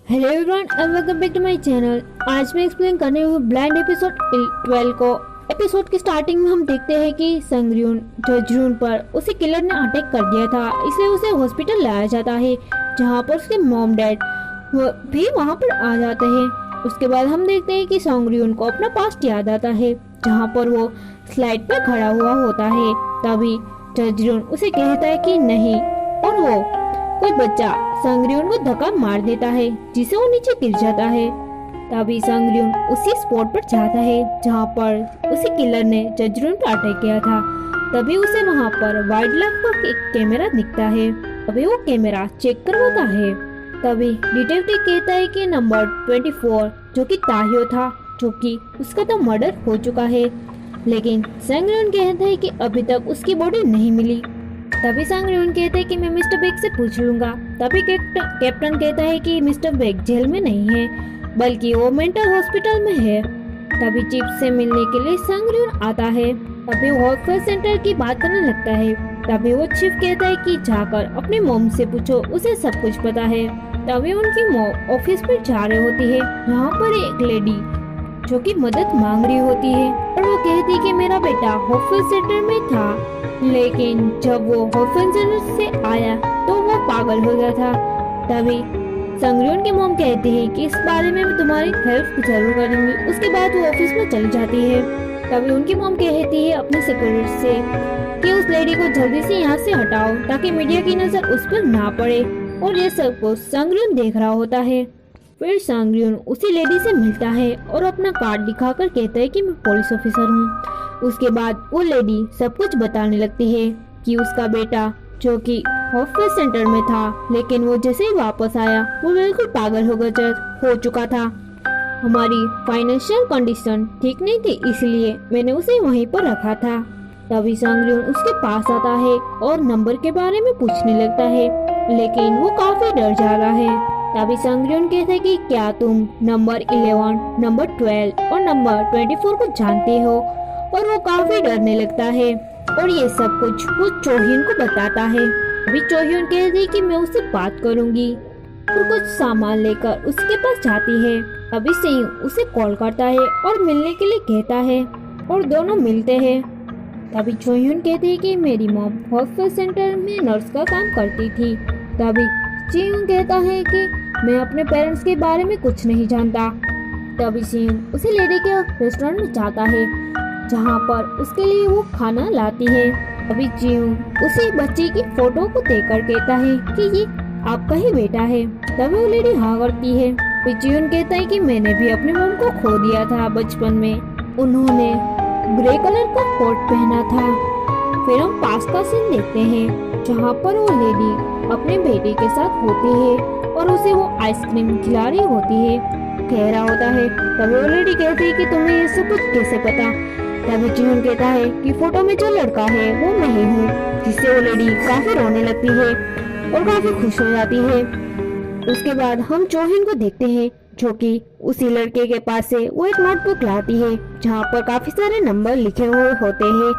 Hello everyone and welcome back to my channel. आज मैं explain करने वाली हूँ ब्लाइंड एपिसोड 12 को। एपिसोड की स्टार्टिंग में हम देखते हैं कि संगryun जजरून पर उसे किलर ने अटैक कर दिया था, इसलिए उसे हॉस्पिटल लाया जाता है जहाँ पर उसके मॉम डैड भी वहाँ पर आ जाते हैं। उसके बाद हम देखते हैं कि संगryun को अपना पास्ट याद आता है जहाँ पर वो स्लाइड पर खड़ा हुआ होता है। तभी जजरून उसे कहता है कि नहीं, और वो कोई बच्चा संगryun को धक्का मार देता है जिसे वो नीचे गिर जाता है। तभी संगryun उसी स्पॉट पर जाता है जहाँ पर उसे किलर ने जजरून पर अटैक किया था। तभी उसे वहाँ पर वाइल्ड लाइफ का एक कैमरा दिखता है। तभी वो कैमरा चेक करवाता है। तभी डिटेक्टिव कहता है कि नंबर 24 जो कि ताहियो था, जो कि उसका तो मर्डर हो चुका है, लेकिन संगryun कहता है कि अभी तक उसकी बॉडी नहीं मिली। तभी संगryun कहते हैं कि मैं मिस्टर बेग से पूछ लूंगा। तभी कैप्टन कहता है कि मिस्टर बेग जेल में नहीं है, बल्कि वो मेंटल हॉस्पिटल में है। तभी चीफ से मिलने के लिए संगryun आता है। तभी वो हेल्थ सेंटर की बात करने लगता है। तभी वो चीफ कहता है कि जाकर अपनी मॉम से पूछो, उसे सब कुछ पता है। तभी उनकी मॉम ऑफिस पर जा रही होती है, यहाँ पर एक लेडी जो कि मदद मांग रही होती है, और वो कहती है कि मेरा बेटा हॉस्पिटल सेंटर में था, लेकिन जब वो हॉस्पिटल सेंटर से आया तो वो पागल हो गया था। तभी संगryun की मॉम कहती है कि इस बारे में मैं तुम्हारी हेल्प जरूर करूंगी। उसके बाद वो ऑफिस में चली जाती है। तभी उनकी मॉम कहती है अपने सिक्योरिटी से कि उस लेडी को जल्दी से यहाँ से हटाओ ताकि मीडिया की नजर उस पर ना पड़े, और ये सब कुछ संगryun देख रहा होता है। फिर संगryun उसी लेडी से मिलता है और अपना कार्ड दिखाकर कहता है कि मैं पुलिस ऑफिसर हूँ। उसके बाद वो लेडी सब कुछ बताने लगती है कि उसका बेटा जो कि हॉस्पिटल सेंटर में था, लेकिन वो जैसे ही वापस आया वो बिल्कुल पागल हो चुका था। हमारी फाइनेंशियल कंडीशन ठीक नहीं थी, इसलिए मैंने उसे वहीं पर रखा था। तभी संगryun उसके पास आता है और नंबर के बारे में पूछने लगता है, लेकिन वो काफी डर जा रहा है। तभी संगryun कहता है कि क्या तुम नंबर 11, नंबर 12 और नंबर 24 को जानते हो, और वो काफी डरने लगता है। और ये सब कुछ वो चोhyun को बताता है। अभी चोhyun कहती है कि मैं उससे बात करूंगी, और कुछ सामान लेकर उसके पास जाती है। अभी सेयूं उसे कॉल करता है और मिलने के लिए कहता है, और दोनों मिलते हैं। तभी चोhyun कहती है कि मेरी मॉम हॉस्पिटल सेंटर में नर्स का काम करती थी। तभी सेयूं कहता है कि मैं अपने पेरेंट्स के बारे में कुछ नहीं जानता। तभी सेयूं उसे लेडी के रेस्टोरेंट में जाता है जहाँ पर उसके लिए वो खाना लाती है। अभी सेयूं उसी बच्चे की फोटो को देखकर कहता है कि ये आपका ही बेटा है। तभी वो लेडी हाँ करती है। सेयूं कहता है कि मैंने भी अपनी मॉम को खो दिया था बचपन में, उन्होंने ग्रे कलर का कोट पहना था। फिर हम पास का सीन देखते हैं जहाँ पर वो लेडी अपने बेटे के साथ होती है और उसे वो आइसक्रीम खिला रही होती है, कह रहा होता है। तभी वो लेडी कहती है कि तुम्हें ये सब कुछ कैसे पता। तभी सेयूं कहता है कि फोटो में जो लड़का है वो मैं ही हूँ, जिससे वो लेडी काफी रोने लगती है और काफी खुश हो जाती है। उसके बाद हम चोhyun को देखते हैं जो कि उसी लड़के के पास से वो एक नोटबुक लाती है जहाँ पर काफी सारे नंबर लिखे हुए होते हैं।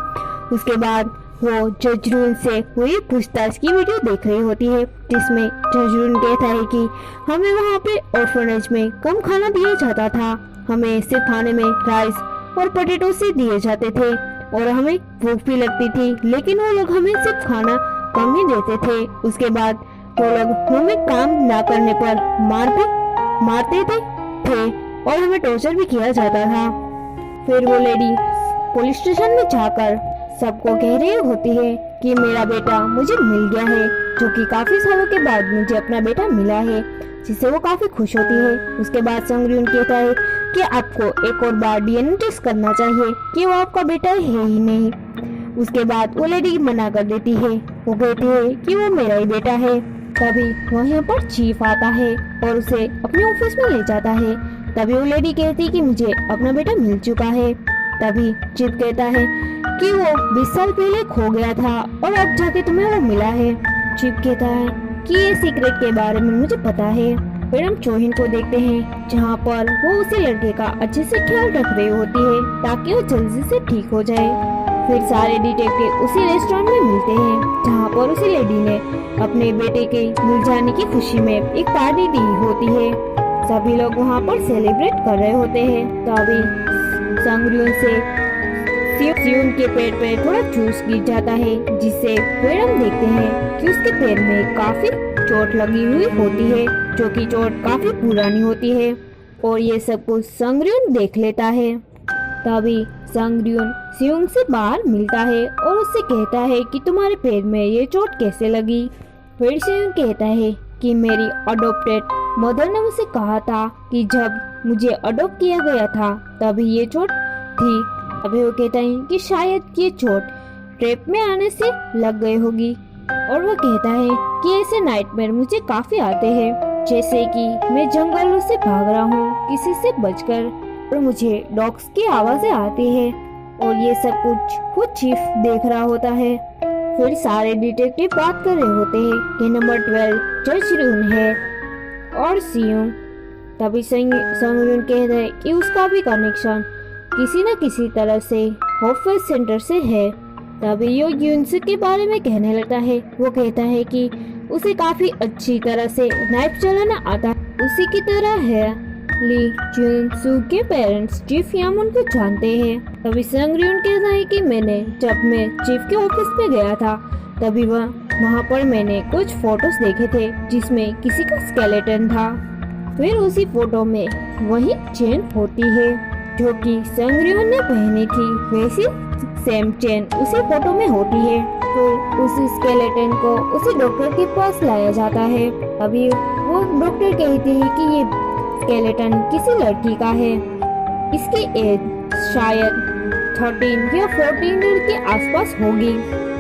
उसके बाद वो जजरून से हुई पूछताछ की वीडियो देख रही होती है, जिसमें जजरून कहता है कि हमें वहाँ पे ऑर्फनेज में कम खाना दिया जाता था, हमें सिर्फ खाने में राइस और पोटैटो से दिए जाते थे, और हमें भूख भी लगती थी, लेकिन वो लोग हमें सिर्फ खाना कम ही देते थे। उसके बाद वो लोग हमें काम ना करने पर मारते थे और हमें टॉर्चर भी किया जाता था। फिर वो लेडी पुलिस स्टेशन में जाकर सबको कह रही होती है कि मेरा बेटा मुझे मिल गया है, जो कि काफी सालों के बाद मुझे अपना बेटा मिला है, जिससे वो काफी खुश होती है। उसके बाद संगryun कहता है कि आपको एक और बार डीएनए टेस्ट करना चाहिए कि वो आपका बेटा है ही नहीं। उसके बाद वो लेडी मना कर देती है, वो कहती है कि वो मेरा ही बेटा है। तभी वहाँ पर चीफ आता है और उसे अपने ऑफिस में ले जाता है। तभी वो लेडी कहती है कि मुझे अपना बेटा मिल चुका है। तभी चीफ कहता है कि वो 20 साल पहले खो गया था और अब जाके तुम्हें वो मिला है। चीफ कहता है कि ये सीक्रेट के बारे में मुझे पता है। फिर हम चोhyun को देखते हैं जहाँ पर वो उसी लड़के का अच्छे से ख्याल रख रही होती है ताकि वो जल्दी से ठीक हो जाए। फिर सारे डिटेक्टिव उसी रेस्टोरेंट में मिलते हैं जहाँ पर उसी लेडी ने अपने बेटे के मिल जाने की खुशी में एक पार्टी दी होती है। सभी लोग वहाँ पर सेलिब्रेट कर रहे होते हैं। तभी संगरियन से सियोन के पैर पे थोड़ा जूस गिर जाता है, जिससे फिर हम देखते हैं कि उसके पैर में काफी चोट लगी हुई होती है, जो कि चोट काफी पुरानी होती है। और ये सब कुछ संगरियन देख लेता है। तभी संगरियन सियोन से बाहर मिलता है और उससे कहता है कि तुम्हारे पैर में ये चोट कैसे लगी। फिर सियोन कहता है कि मेरी अडॉप्टेड मदर ने मुझे कहा था कि जब मुझे अडॉप्ट किया गया था तभी ये चोट थी। अभी वो कहता है कि शायद ये चोट ट्रैप में आने से लग गई होगी। और वो कहता है कि ऐसे नाइटमेयर मुझे काफी आते हैं, जैसे कि मैं जंगलों से भाग रहा हूँ किसी से बचकर, और मुझे डॉग्स की आवाजें आती है। और ये सब कुछ वो चीफ देख रहा होता है। फिर सारे डिटेक्टिव बात कर रहे होते हैं कि नंबर 12 जजरून है और सियोन। तभी संगरियन कहता है कि उसका भी कनेक्शन किसी न किसी तरह से होपवेल सेंटर से है। तभी यो यूनसु के बारे में कहने लगता है। वो कहता है कि उसे काफी अच्छी तरह से नाइफ चलाना आता उसी की तरह है। ली यूनसु के पेरेंट्स चीफ यामुन को जानते हैं। तभी संगरियन कहता है कि जब मैं चीफ के ऑफिस में गया था तभी वहाँ पर मैंने कुछ फोटोज देखे थे जिसमें किसी का स्केलेटन था। फिर उसी फोटो में वही चेन होती है जो कि संगरियन ने पहनी थी, वैसी सेम चेन उसी फोटो में होती है। फिर उसी स्केलेटन को उसी डॉक्टर के पास लाया जाता है। अभी वो डॉक्टर कहते हैं कि ये स्केलेटन किसी लड़की का है। इसकी एज शायद 13 या 14 ईयर के आसपास होगी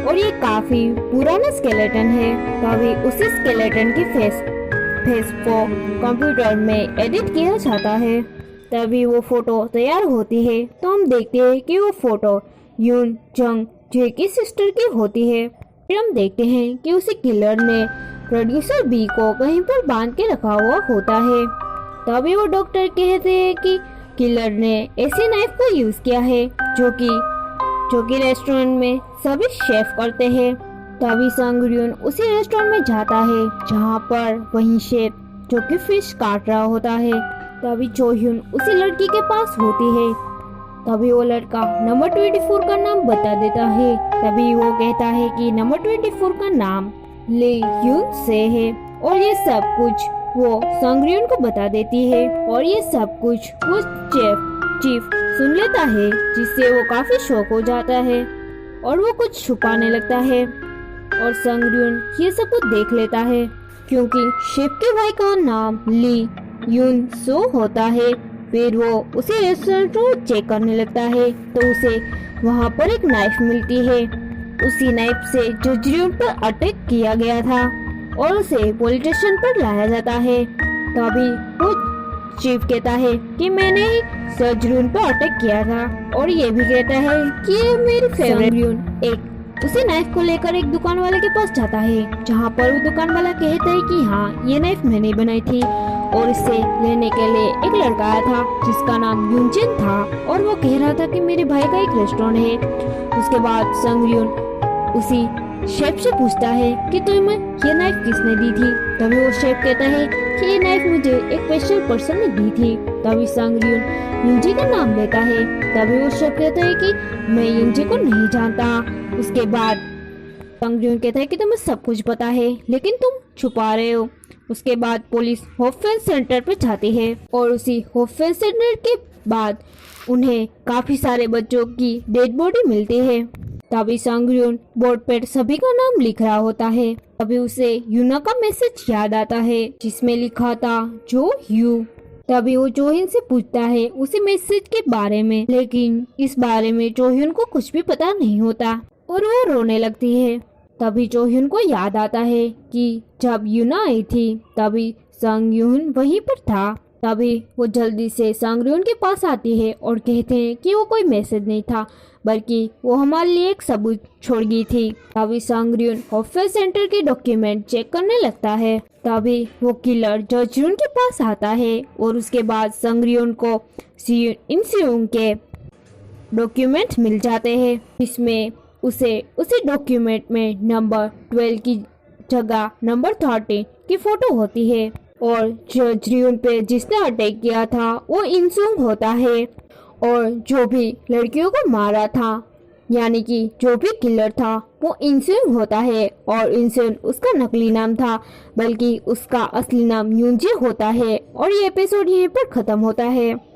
और ये काफी पुराना स्केलेटन है। तभी उसी स्केलेटन के फेस को कंप्यूटर में एडिट किया जाता है। तभी वो फोटो तैयार होती है तो हम देखते हैं कि वो फोटो यून जंग जे की सिस्टर की होती है। फिर हम देखते हैं कि उसी किलर ने प्रोड्यूसर बी को कहीं पर बांध के रखा हुआ होता है। तभी वो डॉक्टर कहते हैं कि किलर ने ऐसी नाइफ को यूज किया है जो कि रेस्टोरेंट में सभी शेफ करते हैं। तभी संगरियन उसी रेस्टोरेंट में जाता है जहाँ पर वही शेफ जो कि फिश काट रहा होता है। तभी चोह्युन उसी लड़की के पास होती है। तभी वो लड़का नंबर 24 का नाम बता देता है। तभी वो कहता है कि नंबर 24 का नाम ले यून से है और ये सब कुछ वो संगरियन को बता देती है। और ये सब कुछ वो चीफ सुन लेता है, जिससे वो काफी शॉक हो जाता है और वो कुछ छुपाने लगता है। और संगरियन ये सब कुछ देख लेता है क्योंकि शेफ के भाई का नाम ली यून सो होता है। फिर वो उसे रेस्टोरेंट को चेक करने लगता है तो उसे वहाँ पर एक नाइफ मिलती है। उसी नाइफ से जजरून पर अटैक किया गया था और उसे पुलिस स्टेशन पर लाया जाता है। तभी वो चीफ कहता है कि मैंने ही जजरून पर अटैक किया था और ये भी कहता है कि ये मेरी फेवरेट। एक उसी नाइफ को लेकर एक दुकान वाले के पास जाता है जहाँ पर वो दुकान वाला कहता है कि हाँ ये नाइफ मैंने बनाई थी और इसे लेने के लिए एक लड़का आया था जिसका नाम यूनचिन था और वो कह रहा था कि मेरे भाई का एक रेस्टोरेंट है। उसके बाद संगरियन उसी शेफ से पूछता है कि तुम्हें ये नाइफ किसने दी थी। तभी वो शेफ कहता है कि ये नाइफ मुझे एक स्पेशल पर्सन ने दी थी। तभी संगरियन यूनजी का नाम लेता है। तभी वो शेफ कहता है कि मैं यूनजी को नहीं जानता। उसके बाद संगरियन कहता है कि तुम्हें सब कुछ पता है लेकिन तुम छुपा रहे हो। उसके बाद पुलिस होपवेल सेंटर पर जाती है और उसी होपवेल सेंटर के बाद उन्हें काफी सारे बच्चों की डेड बॉडी मिलती है। तभी संगरियन बोर्ड पर सभी का नाम लिख रहा होता है। तभी उसे यूना का मैसेज याद आता है जिसमें लिखा था जो यू। तभी वो चोहिन से पूछता है उसी मैसेज के बारे में, लेकिन इस बारे में चोहिन को कुछ भी पता नहीं होता और वो रोने लगती है। तभी चोह्युन को याद आता है कि जब यूना आई थी तभी संगरियन वहीं पर था। तभी वो जल्दी से संगरियन के पास आती है और कहते हैं कि वो कोई मैसेज नहीं था बल्कि वो हमारे लिए एक सबूत छोड़ गई थी। तभी संगरियन होपवेल सेंटर के डॉक्यूमेंट चेक करने लगता है। तभी वो किलर जजरून के पास आता है और उसके बाद संगरियन को सियोन के डॉक्यूमेंट मिल जाते हैं जिसमें उसी डॉक्यूमेंट में नंबर 12 की जगह नंबर 13 की फोटो होती है। और जजरियन पे जिसने अटैक किया था वो इंसुंग होता है। और जो भी लड़कियों को मारा था यानी कि जो भी किलर था वो इंसुंग होता है और इंसुंग उसका नकली नाम था, बल्कि उसका असली नाम यूनजे होता है। और ये एपिसोड यहीं पर खत्म होता है।